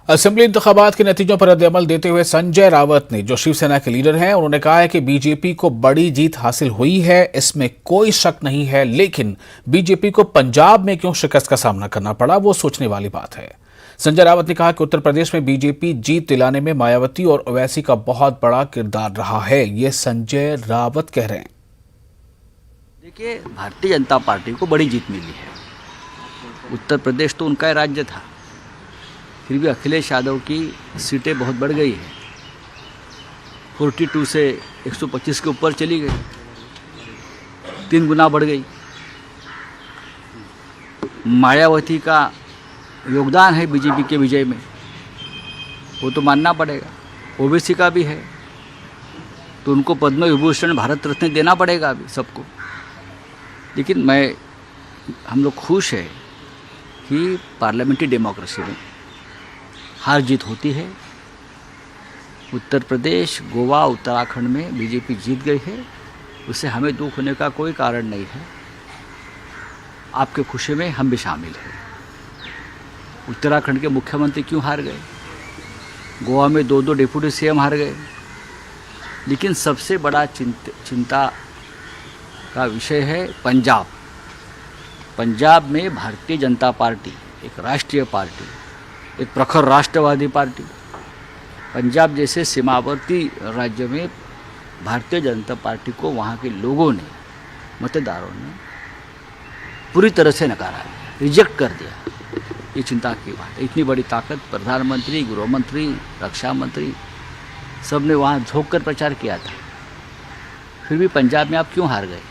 Assembly इंतखाबात के नतीजों पर रद्द-ए-अमल देते हुए संजय रावत ने, जो शिवसेना के लीडर हैं, उन्होंने कहा है कि बीजेपी को बड़ी जीत हासिल हुई है, इसमें कोई शक नहीं है। लेकिन बीजेपी को पंजाब में क्यों शिकस्त का सामना करना पड़ा, वो सोचने वाली बात है। संजय रावत ने कहा कि उत्तर प्रदेश में बीजेपी जीत दिलाने में मायावती और ओवैसी का बहुत बड़ा किरदार रहा है। ये संजय रावत कह रहे हैं। देखिए, भारतीय जनता पार्टी को बड़ी जीत मिली है। उत्तर प्रदेश तो उनका राज्य था, फिर भी अखिलेश यादव की सीटें बहुत बढ़ गई है। 42 से 125 के ऊपर चली गई, 3 गुना बढ़ गई। मायावती का योगदान है बीजेपी के विजय में, वो तो मानना पड़ेगा। ओबीसी का भी है, तो उनको पद्म विभूषण, भारत रत्न देना पड़ेगा अभी सबको। लेकिन हम लोग खुश हैं कि पार्लियामेंट्री डेमोक्रेसी में हार जीत होती है। उत्तर प्रदेश, गोवा, उत्तराखंड में बीजेपी जीत गई है, उससे हमें दुख होने का कोई कारण नहीं है। आपके खुशी में हम भी शामिल हैं। उत्तराखंड के मुख्यमंत्री क्यों हार गए, गोवा में 2 डिप्टी सीएम हार गए। लेकिन सबसे बड़ा चिंता का विषय है पंजाब। पंजाब में भारतीय जनता पार्टी, एक राष्ट्रीय पार्टी, एक प्रखर राष्ट्रवादी पार्टी, पंजाब जैसे सीमावर्ती राज्य में भारतीय जनता पार्टी को वहाँ के लोगों ने, मतदारों ने पूरी तरह से नकारा, रिजेक्ट कर दिया। ये चिंता की बात है। इतनी बड़ी ताकत, प्रधानमंत्री, गृहमंत्री, रक्षा मंत्री, सब ने वहाँ झोंक कर प्रचार किया था, फिर भी पंजाब में आप क्यों हार गए?